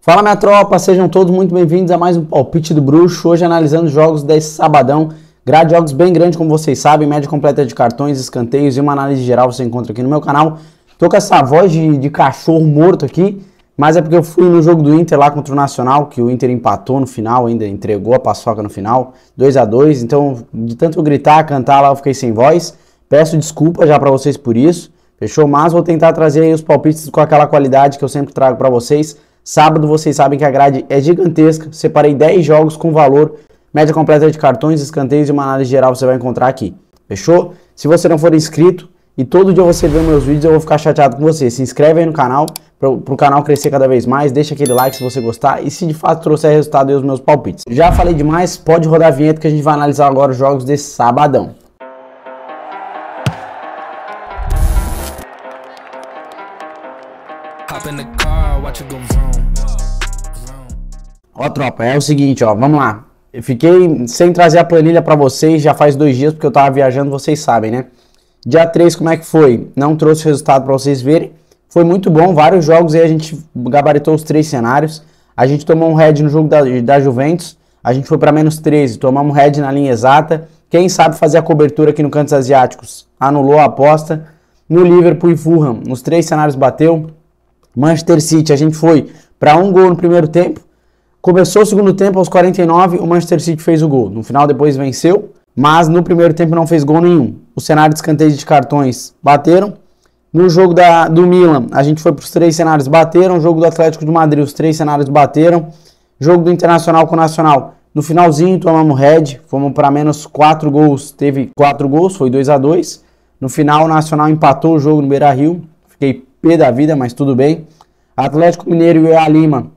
Fala minha tropa, sejam todos muito bem-vindos a mais um Palpite do Bruxo, hoje analisando os jogos desse sabadão, grade de jogos bem grande como vocês sabem, média completa de cartões, escanteios e uma análise geral você encontra aqui no meu canal. Tô com essa voz de cachorro morto aqui, mas é porque eu fui no jogo do Inter lá contra o Nacional, que o Inter empatou no final, ainda entregou a paçoca no final, 2-2, então de tanto eu gritar, cantar lá eu fiquei sem voz, peço desculpa já pra vocês por isso, fechou? Mas vou tentar trazer aí os palpites com aquela qualidade que eu sempre trago pra vocês. Sábado vocês sabem que a grade é gigantesca, separei 10 jogos com valor, média completa de cartões, escanteios e uma análise geral você vai encontrar aqui, fechou? Se você não for inscrito e todo dia você vê meus vídeos eu vou ficar chateado com você, se inscreve aí no canal, pro canal crescer cada vez mais, deixa aquele like se você gostar e se de fato trouxer resultado aí os meus palpites. Já falei demais, pode rodar a vinheta que a gente vai analisar agora os jogos desse sabadão. Ó tropa, é o seguinte, ó, vamos lá. Eu fiquei sem trazer a planilha pra vocês, já faz 2 dias porque eu tava viajando, vocês sabem, né? Dia 3 como é que foi? Não trouxe resultado pra vocês verem. Foi muito bom, vários jogos aí a gente gabaritou os 3 cenários. A gente tomou um head no jogo da Juventus, a gente foi pra -13, tomamos um head na linha exata. Quem sabe fazer a cobertura aqui no Cantos Asiáticos anulou a aposta. No Liverpool e Fulham, nos 3 cenários bateu. Manchester City, a gente foi para 1 gol no primeiro tempo. Começou o segundo tempo, aos 49, o Manchester City fez o gol. No final, depois venceu, mas no primeiro tempo não fez gol nenhum. O cenário de escanteio de cartões bateram. No jogo do Milan, a gente foi para os 3 cenários, bateram. O jogo do Atlético de Madrid, os 3 cenários bateram. Jogo do Internacional com o Nacional, no finalzinho tomamos head, fomos para -4 gols, teve 4 gols, foi 2-2. No final, o Nacional empatou o jogo no Beira-Rio, fiquei pé da vida, mas tudo bem. Atlético Mineiro e a Lima,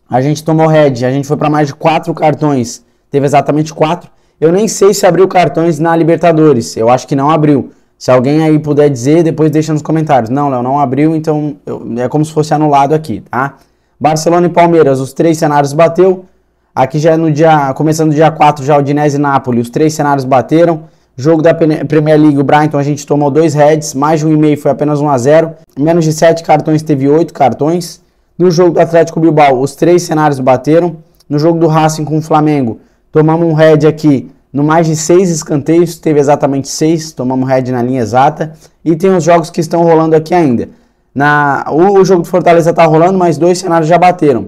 a gente tomou head, a gente foi para mais de 4 cartões, teve exatamente 4. Eu nem sei se abriu cartões na Libertadores, eu acho que não abriu. Se alguém aí puder dizer, depois deixa nos comentários. Não, Léo, não abriu, então é como se fosse anulado aqui, tá? Barcelona e Palmeiras, os 3 cenários bateu. Aqui já é começando no dia 4, já Udinese e Napoli, os 3 cenários bateram. Jogo da Premier League, o Brighton, a gente tomou 2 heads, mais de 1,5 foi apenas 1-0. Menos de 7 cartões, teve 8 cartões. No jogo do Atlético Bilbao, os 3 cenários bateram. No jogo do Racing com o Flamengo, tomamos um head aqui no mais de 6 escanteios, teve exatamente 6, tomamos head na linha exata. E tem os jogos que estão rolando aqui ainda. O jogo do Fortaleza está rolando, mas 2 cenários já bateram.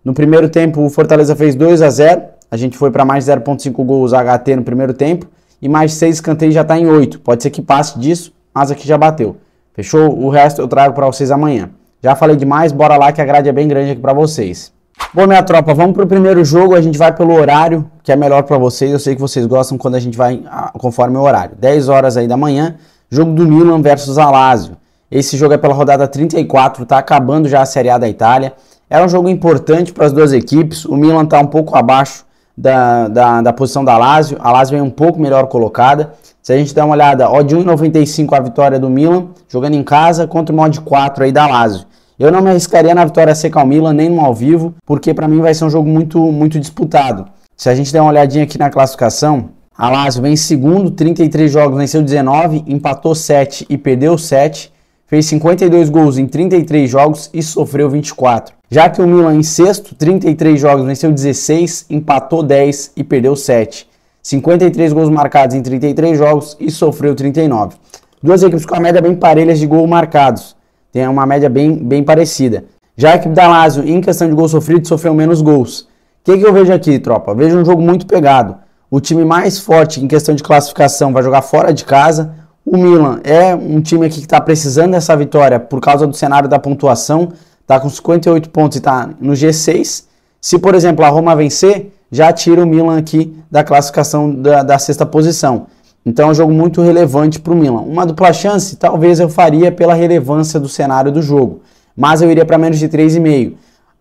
No primeiro tempo, o Fortaleza fez 2-0, a gente foi para mais de 0,5 gols HT no primeiro tempo. E mais de 6 escanteios já está em 8. Pode ser que passe disso, mas aqui já bateu. Fechou? O resto eu trago para vocês amanhã. Já falei demais, bora lá que a grade é bem grande aqui para vocês. Bom, minha tropa, vamos pro primeiro jogo. A gente vai pelo horário, que é melhor para vocês. Eu sei que vocês gostam quando a gente vai conforme o horário. 10 horas aí da manhã, jogo do Milan versus a Lazio. Esse jogo é pela rodada 34, tá acabando já a Série A da Itália. Era um jogo importante para as duas equipes. O Milan tá um pouco abaixo da posição da Lazio. A Lazio vem um pouco melhor colocada. Se a gente der uma olhada, odd 1,95 a vitória do Milan, jogando em casa, contra o odd 4 aí da Lazio. Eu não me arriscaria na vitória seca ao Milan, nem no ao vivo, porque para mim vai ser um jogo muito disputado. Se a gente der uma olhadinha aqui na classificação, a Lazio vem em segundo, 33 jogos, venceu 19, empatou 7 e perdeu 7, fez 52 gols em 33 jogos e sofreu 24. Já que o Milan em sexto, 33 jogos, venceu 16, empatou 10 e perdeu 7. 53 gols marcados em 33 jogos e sofreu 39. Duas equipes com a média bem parelhas de gols marcados. Tem uma média bem parecida. Já a equipe da Lazio, em questão de gols sofridos, sofreu menos gols. O que eu vejo aqui, tropa? Vejo um jogo muito pegado. O time mais forte em questão de classificação vai jogar fora de casa. O Milan é um time aqui que está precisando dessa vitória por causa do cenário da pontuação. Está com 58 pontos e está no G6. Se, por exemplo, a Roma vencer, já tira o Milan aqui da classificação da sexta posição. Então é um jogo muito relevante para o Milan. Uma dupla chance, talvez eu faria pela relevância do cenário do jogo. Mas eu iria para menos de 3,5.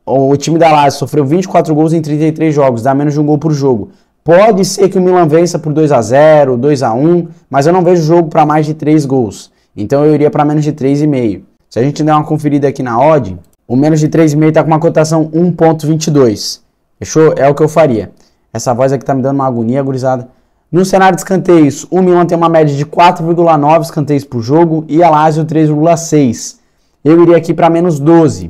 O time da Lazio sofreu 24 gols em 33 jogos, dá menos de 1 gol por jogo. Pode ser que o Milan vença por 2-0, 2-1, mas eu não vejo jogo para mais de 3 gols. Então eu iria para menos de 3,5. Se a gente der uma conferida aqui na odd, o menos de 3,5 está com uma cotação 1,22. Fechou? É o que eu faria. Essa voz aqui tá me dando uma agonia, gurizada. No cenário de escanteios, o Milan tem uma média de 4,9 escanteios por jogo e a Lazio 3,6. eu iria aqui para menos 12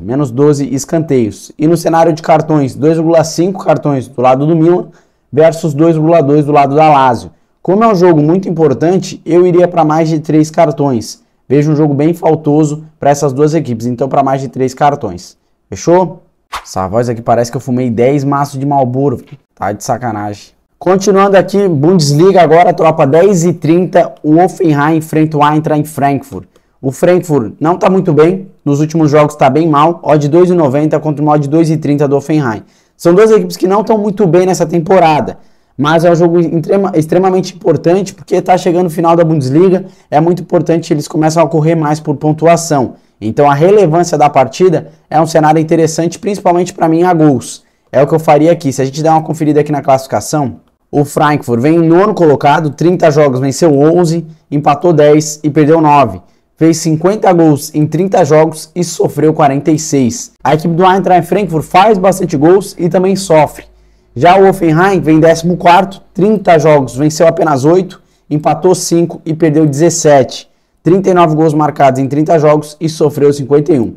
escanteios. E no cenário de cartões, 2,5 cartões do lado do Milan versus 2,2 do lado da Lazio. Como é um jogo muito importante, eu iria para mais de 3 cartões. Vejo um jogo bem faltoso para essas duas equipes, então para mais de 3 cartões. Fechou? Essa voz aqui parece que eu fumei 10 maços de Marlboro, tá de sacanagem. Continuando aqui, Bundesliga agora, tropa, 10h30, o Hoffenheim enfrenta o Eintracht em Frankfurt. O Frankfurt não está muito bem, nos últimos jogos está bem mal, odd 2,90 contra o odd 2,30 do Hoffenheim. São duas equipes que não estão muito bem nessa temporada, mas é um jogo extremamente importante porque está chegando o final da Bundesliga, é muito importante, eles começam a correr mais por pontuação. Então a relevância da partida é um cenário interessante, principalmente para mim a gols. É o que eu faria aqui, se a gente der uma conferida aqui na classificação, o Frankfurt vem em nono colocado, 30 jogos, venceu 11, empatou 10 e perdeu 9. Fez 50 gols em 30 jogos e sofreu 46. A equipe do Eintracht Frankfurt faz bastante gols e também sofre. Já o Hoffenheim vem em 14º, 30 jogos, venceu apenas 8, empatou 5 e perdeu 17. 39 gols marcados em 30 jogos e sofreu 51.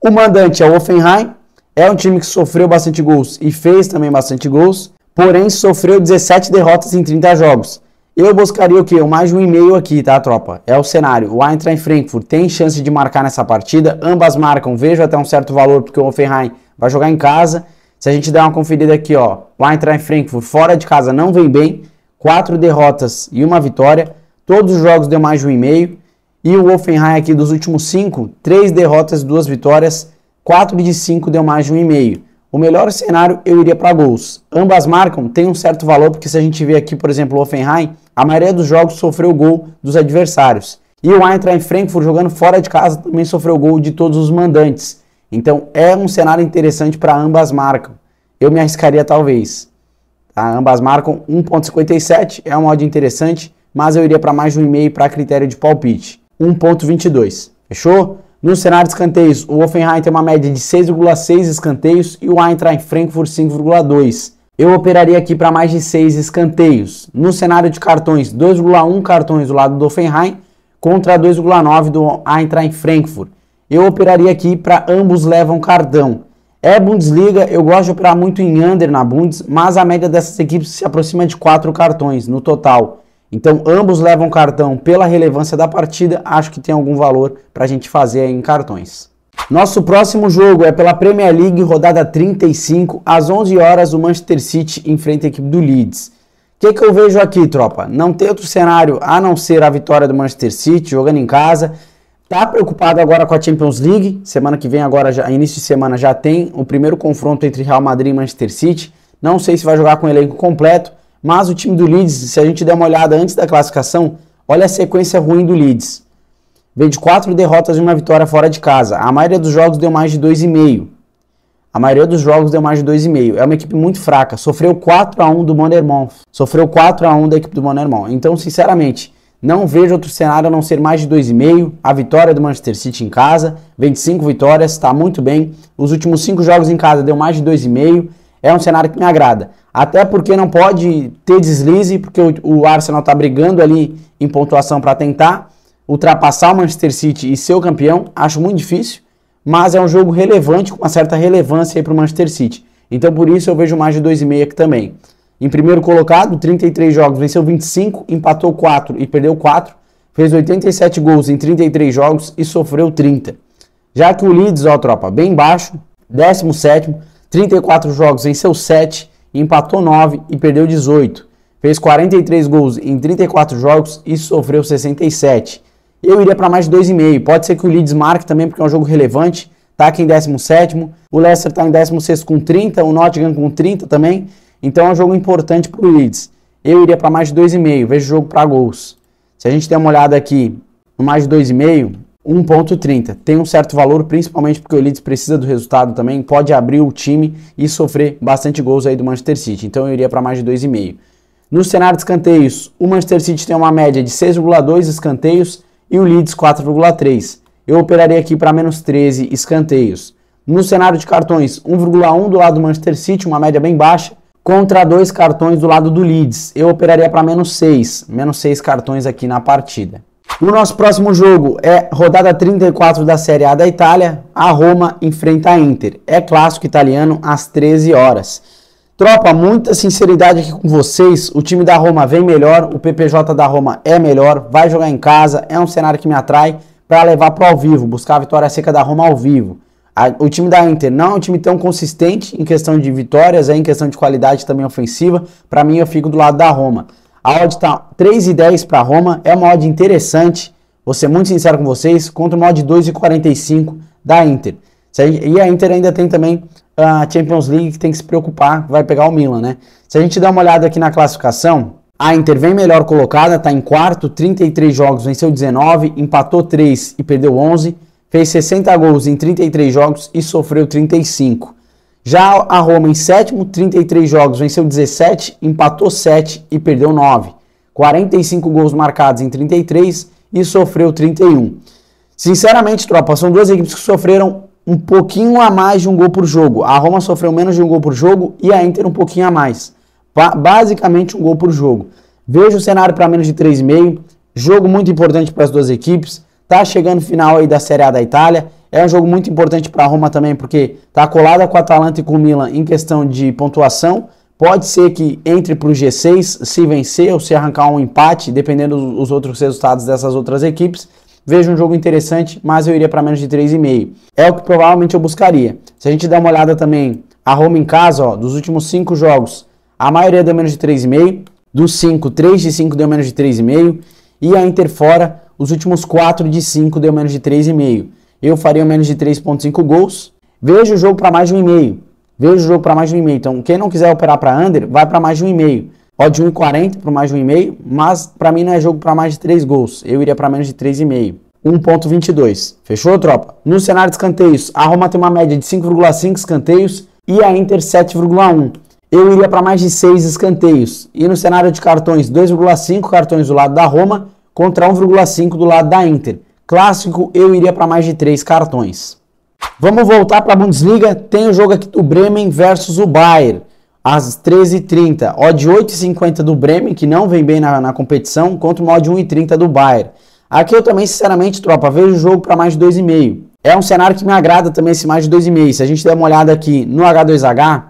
O mandante é o Hoffenheim, é um time que sofreu bastante gols e fez também bastante gols, porém sofreu 17 derrotas em 30 jogos. Eu buscaria o quê? Mais de 1,5 aqui, tá, tropa? É o cenário. O Eintracht Frankfurt tem chance de marcar nessa partida. Ambas marcam, vejo até um certo valor, porque o Hoffenheim vai jogar em casa. Se a gente der uma conferida aqui, ó, o Eintracht Frankfurt fora de casa não vem bem. 4 derrotas e 1 vitória. Todos os jogos deu mais de 1,5. E o Hoffenheim aqui dos últimos 5, 3 derrotas e 2 vitórias. 4 de 5 deu mais de 1,5. O melhor cenário eu iria para gols. Ambas marcam, tem um certo valor, porque se a gente vê aqui, por exemplo, o Hoffenheim, a maioria dos jogos sofreu gol dos adversários. E o Eintracht Frankfurt jogando fora de casa também sofreu gol de todos os mandantes. Então é um cenário interessante para ambas marcam. Eu me arriscaria talvez. Tá? Ambas marcam 1,57, é uma odd interessante, mas eu iria para mais de 1,5 para critério de palpite. 1,22. Fechou? No cenário de escanteios, o Hoffenheim tem uma média de 6,6 escanteios e o Eintracht Frankfurt 5,2. Eu operaria aqui para mais de 6 escanteios. No cenário de cartões, 2,1 cartões do lado do Hoffenheim contra 2,9 do Eintracht Frankfurt. Eu operaria aqui para ambos levam cartão. É Bundesliga, eu gosto de operar muito em under na Bundes, mas a média dessas equipes se aproxima de 4 cartões no total. Então, ambos levam cartão pela relevância da partida, acho que tem algum valor para a gente fazer aí em cartões. Nosso próximo jogo é pela Premier League, rodada 35, às 11 horas o Manchester City enfrenta a equipe do Leeds. O que eu vejo aqui, tropa? Não tem outro cenário a não ser a vitória do Manchester City, jogando em casa. Tá preocupado agora com a Champions League, semana que vem agora, início de semana, já tem o primeiro confronto entre Real Madrid e Manchester City. Não sei se vai jogar com o elenco completo, mas o time do Leeds, se a gente der uma olhada antes da classificação, olha a sequência ruim do Leeds. Vem de 4 derrotas e 1 vitória fora de casa. A maioria dos jogos deu mais de 2,5. É uma equipe muito fraca. Sofreu 4-1 do Bournemouth. Sofreu 4-1 da equipe do Bournemouth. Então, sinceramente, não vejo outro cenário a não ser mais de 2,5. A vitória do Manchester City em casa. Vem de 5 vitórias, está muito bem. Os últimos 5 jogos em casa deu mais de 2,5. É um cenário que me agrada. Até porque não pode ter deslize, porque o Arsenal está brigando ali em pontuação para tentar ultrapassar o Manchester City e ser o campeão. Acho muito difícil, mas é um jogo relevante, com uma certa relevância para o Manchester City. Então por isso eu vejo mais de 2,5 aqui também. Em primeiro colocado, 33 jogos, venceu 25, empatou 4 e perdeu 4. Fez 87 gols em 33 jogos e sofreu 30. Já que o Leeds, ó tropa, bem baixo, 17º, 34 jogos, venceu 7, empatou 9 e perdeu 18. Fez 43 gols em 34 jogos e sofreu 67. Eu iria para mais de 2,5. Pode ser que o Leeds marque também, porque é um jogo relevante. Está aqui em 17º. O Leicester está em 16º com 30. O Nottingham com 30 também. Então é um jogo importante para o Leeds. Eu iria para mais de 2,5. Vejo o jogo para gols. Se a gente der uma olhada aqui no mais de 2,5, 1,30. Tem um certo valor, principalmente porque o Leeds precisa do resultado também. Pode abrir o time e sofrer bastante gols aí do Manchester City. Então eu iria para mais de 2,5. No cenário de escanteios, o Manchester City tem uma média de 6,2 escanteios e o Leeds 4,3. Eu operaria aqui para menos 13 escanteios. No cenário de cartões, 1,1 do lado do Manchester City, uma média bem baixa, contra 2 cartões do lado do Leeds. Eu operaria para menos 6 cartões aqui na partida. O nosso próximo jogo é rodada 34 da Série A da Itália. A Roma enfrenta a Inter. É clássico italiano às 13 horas. Tropa, muita sinceridade aqui com vocês. O time da Roma vem melhor, o PPJ da Roma é melhor, vai jogar em casa, é um cenário que me atrai para levar para o ao vivo, buscar a vitória seca da Roma ao vivo. O time da Inter não é um time tão consistente em questão de vitórias, em questão de qualidade também ofensiva. Para mim, eu fico do lado da Roma. A odd está 3,10 para a Roma, é uma odd interessante, vou ser muito sincero com vocês, contra uma odd 2,45 da Inter. E a Inter ainda tem também a Champions League que tem que se preocupar, vai pegar o Milan, né? Se a gente der uma olhada aqui na classificação, a Inter vem melhor colocada, está em quarto, 33 jogos, venceu 19, empatou 3 e perdeu 11, fez 60 gols em 33 jogos e sofreu 35. Já a Roma em sétimo, 33 jogos, venceu 17, empatou 7 e perdeu 9. 45 gols marcados em 33 e sofreu 31. Sinceramente, tropa, são duas equipes que sofreram um pouquinho a mais de um gol por jogo. A Roma sofreu menos de um gol por jogo e a Inter um pouquinho a mais. Basicamente um gol por jogo. Vejo o cenário para menos de 3,5. Jogo muito importante para as duas equipes. Tá chegando o final aí da Série A da Itália. É um jogo muito importante para a Roma também, porque tá colada com a Atalanta e com o Milan em questão de pontuação. Pode ser que entre para o G6 se vencer ou se arrancar um empate, dependendo dos outros resultados dessas outras equipes. Vejo um jogo interessante, mas eu iria para menos de 3,5. É o que provavelmente eu buscaria. Se a gente der uma olhada também, a Roma em casa, ó, dos últimos 5 jogos, a maioria deu menos de 3,5. Dos 5, 3 de 5 deu menos de 3,5. E a Inter fora, os últimos 4 de 5 deu menos de 3,5. Eu faria menos de 3,5 gols. Vejo o jogo para mais de 1,5. Vejo o jogo para mais de 1,5. Então, quem não quiser operar para under, vai para mais de 1,5. Odd de 1,40 para mais de 1,5, mas para mim não é jogo para mais de 3 gols. Eu iria para menos de 3,5. 1,22. Fechou, tropa? No cenário de escanteios, a Roma tem uma média de 5,5 escanteios e a Inter 7,1. Eu iria para mais de 6 escanteios. E no cenário de cartões, 2,5 cartões do lado da Roma contra 1,5 do lado da Inter. Clássico, eu iria para mais de 3 cartões. Vamos voltar para a Bundesliga. Tem o jogo aqui do Bremen versus o Bayern, às 13h30. Odd 8,50 do Bremen, que não vem bem na competição, contra uma odd 1,30 do Bayern. Aqui eu também, sinceramente, tropa, vejo o jogo para mais de 2,5. É um cenário que me agrada também esse mais de 2,5. Se a gente der uma olhada aqui no H2H,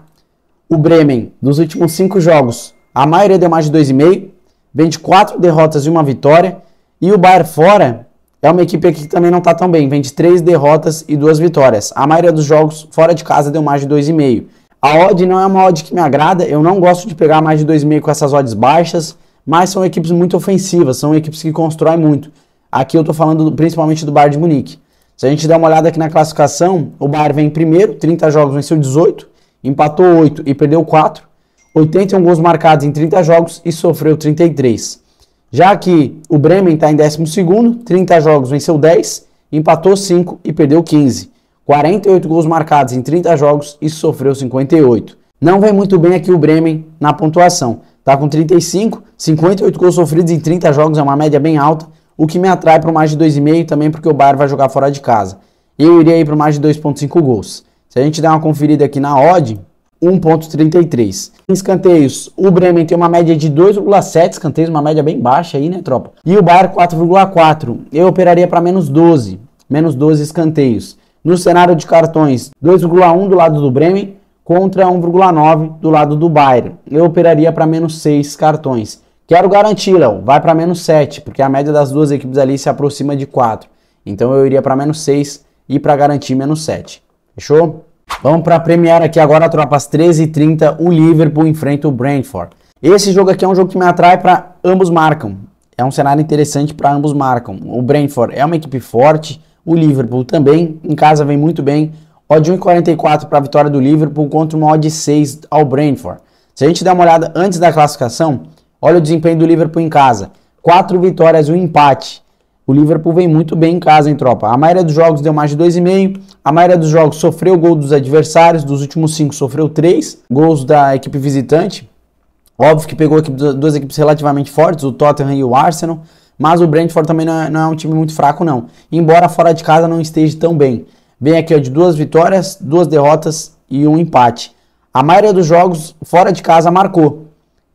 o Bremen, dos últimos 5 jogos, a maioria deu mais de 2,5. Vem de 4 derrotas e 1 vitória. E o Bayern fora é uma equipe aqui que também não está tão bem. Vem de 3 derrotas e 2 vitórias. A maioria dos jogos fora de casa deu mais de 2,5. A odd não é uma odd que me agrada. Eu não gosto de pegar mais de 2,5 com essas odds baixas. Mas são equipes muito ofensivas. São equipes que constroem muito. Aqui eu estou falando principalmente do Bayern de Munique. Se a gente der uma olhada aqui na classificação, o Bayern vem em primeiro. 30 jogos, venceu 18. Empatou 8 e perdeu 4. 81 gols marcados em 30 jogos e sofreu 33. Já aqui, o Bremen está em 12º, 30 jogos, venceu 10, empatou 5 e perdeu 15. 48 gols marcados em 30 jogos e sofreu 58. Não vem muito bem aqui o Bremen na pontuação. Está com 35, 58 gols sofridos em 30 jogos, é uma média bem alta, o que me atrai para mais de 2,5 também porque o Bayern vai jogar fora de casa. Eu iria ir para mais de 2,5 gols. Se a gente der uma conferida aqui na odd, 1,33. Em escanteios, o Bremen tem uma média de 2,7 escanteios, uma média bem baixa aí, né, tropa? E o Bayern 4,4. Eu operaria para menos 12 escanteios. No cenário de cartões, 2,1 do lado do Bremen contra 1,9 do lado do Bayern. Eu operaria para menos 6 cartões. Quero garantir, Léo, vai para menos 7, porque a média das duas equipes ali se aproxima de 4. Então eu iria para menos 6 e para garantir menos 7. Fechou? Vamos para premiar aqui agora, tropa, às 13h30, o Liverpool enfrenta o Brentford. Esse jogo aqui é um jogo que me atrai para ambos marcam. É um cenário interessante para ambos marcam. O Brentford é uma equipe forte, o Liverpool também, em casa vem muito bem. Odd 1,44 para a vitória do Liverpool contra uma odd 6 ao Brentford. Se a gente der uma olhada antes da classificação, olha o desempenho do Liverpool em casa. 4 vitórias e 1 empate. O Liverpool vem muito bem em casa, hein, tropa? A maioria dos jogos deu mais de 2,5. A maioria dos jogos sofreu gol dos adversários. Dos últimos 5 sofreu 3 gols da equipe visitante. Óbvio que pegou duas equipes relativamente fortes, o Tottenham e o Arsenal. Mas o Brentford também não é um time muito fraco, não. Embora fora de casa não esteja tão bem. Vem aqui ó, de 2 vitórias, 2 derrotas e 1 empate. A maioria dos jogos fora de casa marcou.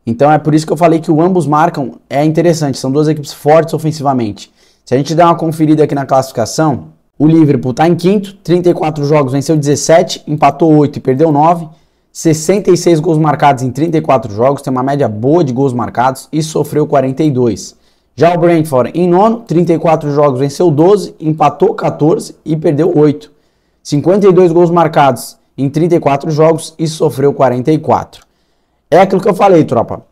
Então é por isso que eu falei que o ambos marcam é interessante. São duas equipes fortes ofensivamente. Se a gente der uma conferida aqui na classificação, o Liverpool está em quinto, 34 jogos, venceu 17, empatou 8 e perdeu 9, 66 gols marcados em 34 jogos, tem uma média boa de gols marcados e sofreu 42. Já o Brentford em nono, 34 jogos, venceu 12, empatou 14 e perdeu 8. 52 gols marcados em 34 jogos e sofreu 44. É aquilo que eu falei, tropa.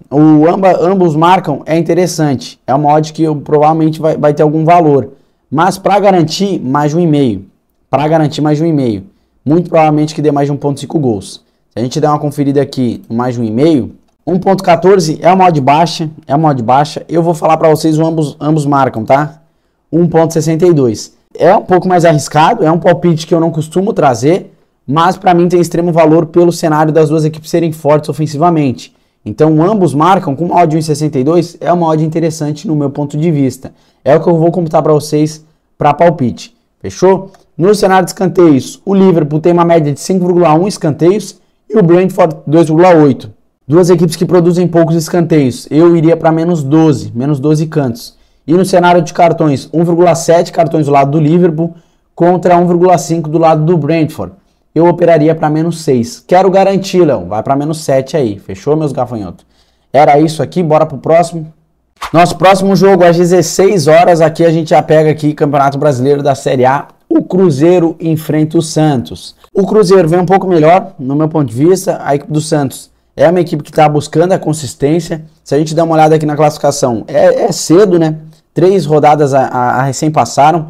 Ambos marcam, é interessante. É uma odd que provavelmente vai ter algum valor. Mas para garantir, mais de 1,5. Para garantir mais de 1,5. Muito provavelmente que dê mais de 1,5 gols. Se a gente der uma conferida aqui, mais de 1,5, 1,14 é uma odd baixa. É uma odd baixa. Eu vou falar para vocês, ambos marcam, tá? 1,62. É um pouco mais arriscado, é um palpite que eu não costumo trazer, mas para mim tem extremo valor pelo cenário das duas equipes serem fortes ofensivamente. Então ambos marcam com uma odd de 1,62, é uma odd interessante no meu ponto de vista. É o que eu vou computar para vocês para palpite. Fechou? No cenário de escanteios, o Liverpool tem uma média de 5,1 escanteios e o Brentford 2,8. Duas equipes que produzem poucos escanteios. Eu iria para menos 12 cantos. E no cenário de cartões, 1,7 cartões do lado do Liverpool contra 1,5 do lado do Brentford. Eu operaria para menos 6. Quero garantir, Léo. Vai para menos 7 aí. Fechou, meus gafanhotos? Era isso aqui. Bora pro próximo. Nosso próximo jogo às 16 horas. Aqui a gente já pega aqui Campeonato Brasileiro da Série A. O Cruzeiro enfrenta o Santos. O Cruzeiro vem um pouco melhor, no meu ponto de vista. A equipe do Santos é uma equipe que está buscando a consistência. Se a gente der uma olhada aqui na classificação, é cedo, né? 3 rodadas a recém passaram.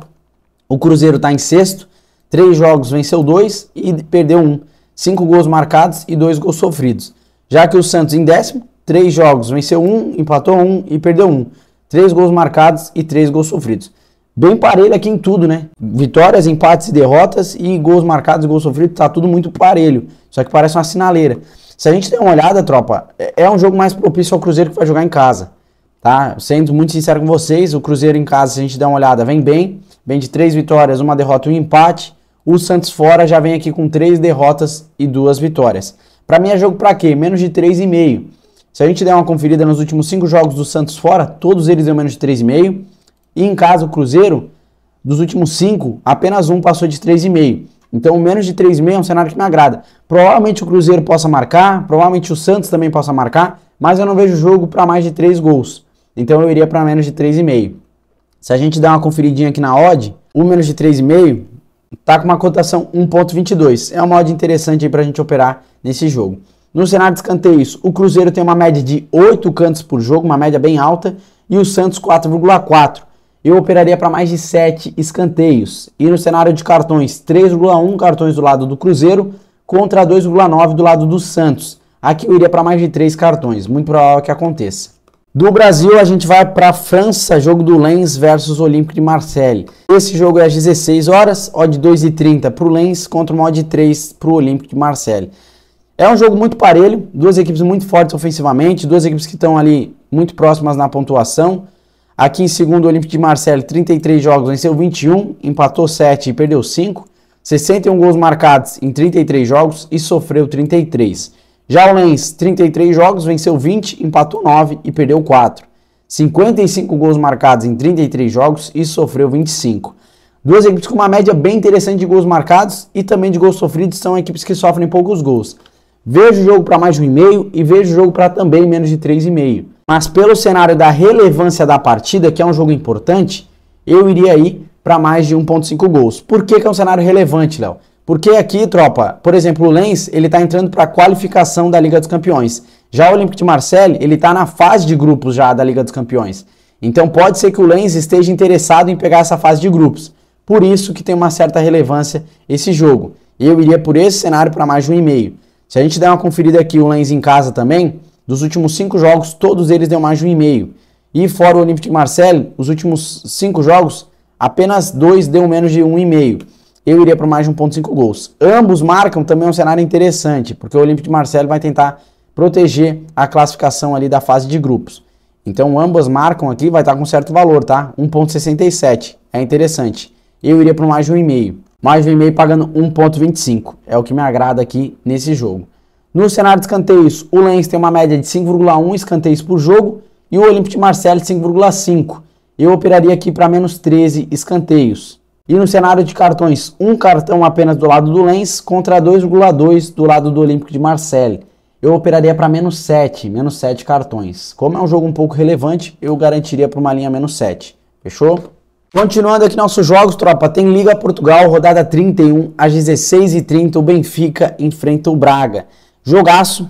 O Cruzeiro está em sexto. 3 jogos, venceu 2 e perdeu 1. 5 gols marcados e 2 gols sofridos. Já que o Santos em décimo, 3 jogos, venceu 1, empatou 1 e perdeu 1. 3 gols marcados e 3 gols sofridos. Bem parelho aqui em tudo, né? Vitórias, empates e derrotas e gols marcados e gols sofridos, tá tudo muito parelho. Só que parece uma sinaleira. Se a gente der uma olhada, tropa, é um jogo mais propício ao Cruzeiro que vai jogar em casa. Tá? Sendo muito sincero com vocês, o Cruzeiro em casa, se a gente der uma olhada, vem bem de 3 vitórias, 1 derrota e 1 empate. O Santos fora já vem aqui com 3 derrotas e 2 vitórias. Para mim é jogo para quê? Menos de 3,5. Se a gente der uma conferida nos últimos 5 jogos do Santos fora, todos eles deu menos de 3,5. E em casa o Cruzeiro, dos últimos 5, apenas um passou de 3,5. Então menos de 3,5 é um cenário que me agrada. Provavelmente o Cruzeiro possa marcar, provavelmente o Santos também possa marcar, mas eu não vejo jogo para mais de 3 gols. Então eu iria para menos de 3,5. Se a gente der uma conferidinha aqui na odd, o menos de 3,5 tá com uma cotação 1,22. É uma odd interessante aí pra gente operar nesse jogo. No cenário de escanteios, o Cruzeiro tem uma média de 8 cantos por jogo, uma média bem alta, e o Santos 4,4. Eu operaria para mais de 7 escanteios. E no cenário de cartões, 3,1 cartões do lado do Cruzeiro contra 2,9 do lado do Santos. Aqui eu iria para mais de 3 cartões, muito provável que aconteça. Do Brasil, a gente vai para a França, jogo do Lens versus Olympique de Marseille. Esse jogo é às 16 horas, odd 2,30 para o Lens contra uma odd 3 para o Olympique de Marseille. É um jogo muito parelho, duas equipes muito fortes ofensivamente, duas equipes que estão ali muito próximas na pontuação. Aqui em segundo, o Olympique de Marseille, 33 jogos, venceu 21, empatou 7 e perdeu 5. 61 gols marcados em 33 jogos e sofreu 33. Já o Lens, 33 jogos, venceu 20, empatou 9 e perdeu 4. 55 gols marcados em 33 jogos e sofreu 25. Duas equipes com uma média bem interessante de gols marcados e também de gols sofridos, são equipes que sofrem poucos gols. Vejo o jogo para mais de 1,5 e vejo o jogo para também menos de 3,5. Mas pelo cenário da relevância da partida, que é um jogo importante, eu iria aí para mais de 1,5 gols. Por que é um cenário relevante, Léo? Porque aqui, tropa, por exemplo, o Lens, ele está entrando para a qualificação da Liga dos Campeões. Já o Olympique de Marseille, ele está na fase de grupos já da Liga dos Campeões. Então pode ser que o Lens esteja interessado em pegar essa fase de grupos. Por isso que tem uma certa relevância esse jogo. Eu iria por esse cenário para mais de 1,5. Se a gente der uma conferida aqui, o Lens em casa também, dos últimos 5 jogos, todos eles deu mais de 1,5. E fora o Olympique de Marseille, os últimos 5 jogos, apenas 2 deu menos de 1,5. Eu iria para mais de 1,5 gols. Ambos marcam também um cenário interessante, porque o Olympique de Marseille vai tentar proteger a classificação ali da fase de grupos. Então ambas marcam aqui, vai estar com certo valor, tá? 1,67. É interessante. Eu iria para mais de 1,5. Mais de 1,5 pagando 1,25. É o que me agrada aqui nesse jogo. No cenário de escanteios, o Lens tem uma média de 5,1 escanteios por jogo e o Olympique de Marseille 5,5. Eu operaria aqui para menos 13 escanteios. E no cenário de cartões, um cartão apenas do lado do Lens contra 2,2 do lado do Olympique de Marseille. Eu operaria para menos 7 cartões. Como é um jogo um pouco relevante, eu garantiria para uma linha menos 7. Fechou? Continuando aqui nossos jogos, tropa, tem Liga Portugal, rodada 31, às 16h30, o Benfica enfrenta o Braga. Jogaço.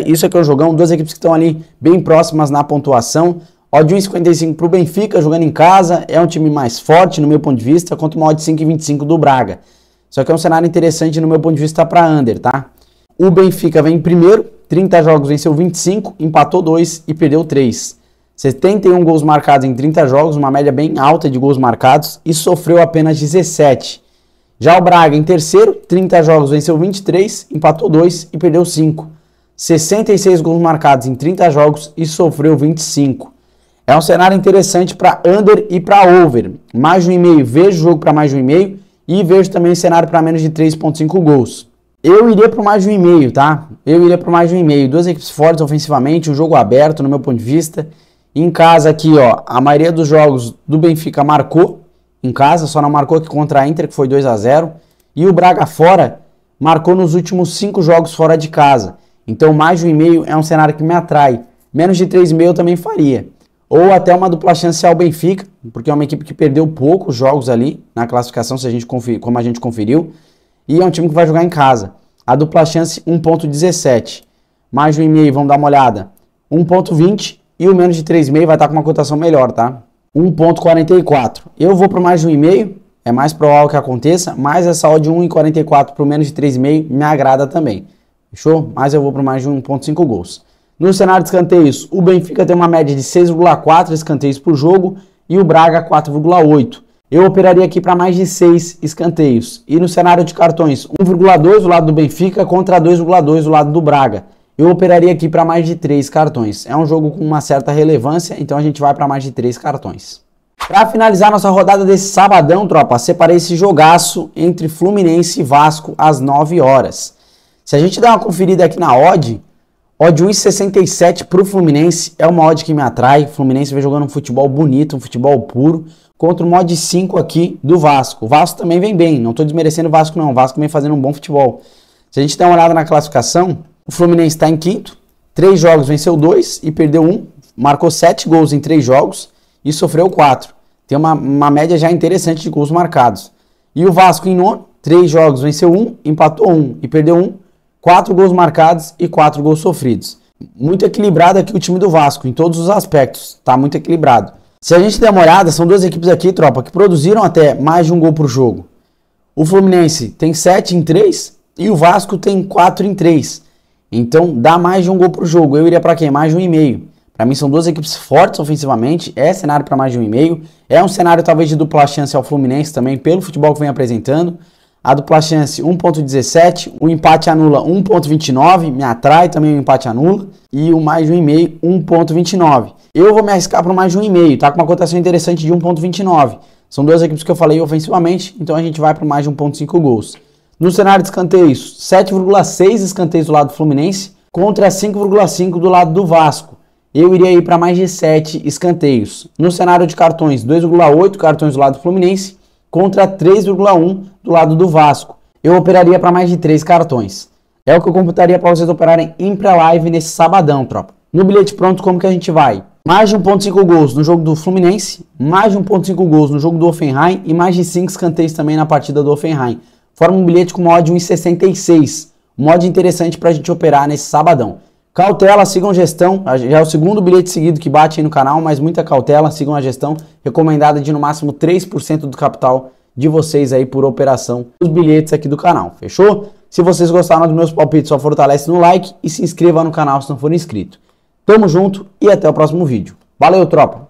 Isso aqui é o jogão, duas equipes que estão ali bem próximas na pontuação. Odd 1,55 para o Benfica, jogando em casa, é um time mais forte no meu ponto de vista, contra uma odd 5,25 do Braga. Isso aqui é um cenário interessante no meu ponto de vista para under, tá? O Benfica vem em primeiro, 30 jogos, venceu 25, empatou 2 e perdeu 3. 71 gols marcados em 30 jogos, uma média bem alta de gols marcados, e sofreu apenas 17. Já o Braga em terceiro, 30 jogos, venceu 23, empatou 2 e perdeu 5. 66 gols marcados em 30 jogos e sofreu 25. É um cenário interessante para under e para over. Mais de 1,5, vejo o jogo para mais de 1,5 e vejo também o cenário para menos de 3,5 gols. Eu iria para mais de 1,5, tá? Eu iria para mais de 1,5. Duas equipes fortes ofensivamente, um jogo aberto no meu ponto de vista. Em casa aqui, ó, a maioria dos jogos do Benfica marcou em casa, só não marcou aqui contra a Inter, que foi 2-0. E o Braga fora marcou nos últimos 5 jogos fora de casa. Então mais de 1,5 é um cenário que me atrai. Menos de 3,5 eu também faria. Ou até uma dupla chance ao Benfica, porque é uma equipe que perdeu poucos jogos ali na classificação, se a gente como a gente conferiu. E é um time que vai jogar em casa. A dupla chance 1,17. Mais de 1,5, vamos dar uma olhada. 1,20 e o menos de 3,5 vai estar com uma cotação melhor, tá? 1,44. Eu vou para mais de 1,5, é mais provável que aconteça, mas essa odd de 1,44 para o menos de 3,5 me agrada também. Fechou? Mas eu vou para mais de 1,5 gols. No cenário de escanteios, o Benfica tem uma média de 6,4 escanteios por jogo e o Braga 4,8. Eu operaria aqui para mais de 6 escanteios. E no cenário de cartões, 1,2 do lado do Benfica contra 2,2 do lado do Braga. Eu operaria aqui para mais de 3 cartões. É um jogo com uma certa relevância, então a gente vai para mais de 3 cartões. Para finalizar nossa rodada desse sabadão, tropa, separei esse jogaço entre Fluminense e Vasco às 9 horas. Se a gente der uma conferida aqui na odd 1,67 para o Fluminense é uma odd que me atrai. O Fluminense vem jogando um futebol bonito, um futebol puro, contra uma odd 5 aqui do Vasco. O Vasco também vem bem, não estou desmerecendo o Vasco não, o Vasco vem fazendo um bom futebol. Se a gente der uma olhada na classificação, o Fluminense está em quinto, 3 jogos, venceu 2 e perdeu 1, marcou 7 gols em 3 jogos e sofreu 4. Tem uma média já interessante de gols marcados. E o Vasco em nono, 3 jogos, venceu 1, empatou 1 e perdeu 1, 4 gols marcados e 4 gols sofridos. Muito equilibrado aqui o time do Vasco, em todos os aspectos, tá muito equilibrado. Se a gente der uma olhada, são duas equipes aqui, tropa, que produziram até mais de um gol por jogo. O Fluminense tem 7 em 3 e o Vasco tem 4 em 3. Então dá mais de um gol por jogo. Eu iria para quem? Mais de 1,5. Para mim são duas equipes fortes ofensivamente, é cenário para mais de 1,5. É um cenário talvez de dupla chance ao Fluminense também, pelo futebol que vem apresentando. A dupla chance 1,17, o empate anula 1,29, me atrai também o empate anula. E o mais de 1,5, 1,29. Eu vou me arriscar para mais de 1,5, tá com uma cotação interessante de 1,29. São duas equipes que eu falei ofensivamente, então a gente vai para mais de 1,5 gols. No cenário de escanteios, 7,6 escanteios do lado do Fluminense contra 5,5 do lado do Vasco. Eu iria ir para mais de 7 escanteios. No cenário de cartões, 2,8 cartões do lado do Fluminense contra 3,1 do lado do Vasco. Eu operaria para mais de 3 cartões. É o que eu computaria para vocês operarem em pré-live nesse sabadão, tropa. No bilhete pronto, como que a gente vai? Mais de 1,5 gols no jogo do Fluminense, mais de 1,5 gols no jogo do Hoffenheim e mais de 5 escanteios também na partida do Hoffenheim. Forma um bilhete com uma odd 1,66. Um odd interessante para a gente operar nesse sabadão. Cautela, sigam gestão. Já é o segundo bilhete seguido que bate aí no canal, mas muita cautela, sigam a gestão. Recomendada de no máximo 3% do capital de vocês aí por operação dos bilhetes aqui do canal. Fechou? Se vocês gostaram dos meus palpites, só fortalece no like e se inscreva no canal se não for inscrito. Tamo junto e até o próximo vídeo. Valeu, tropa!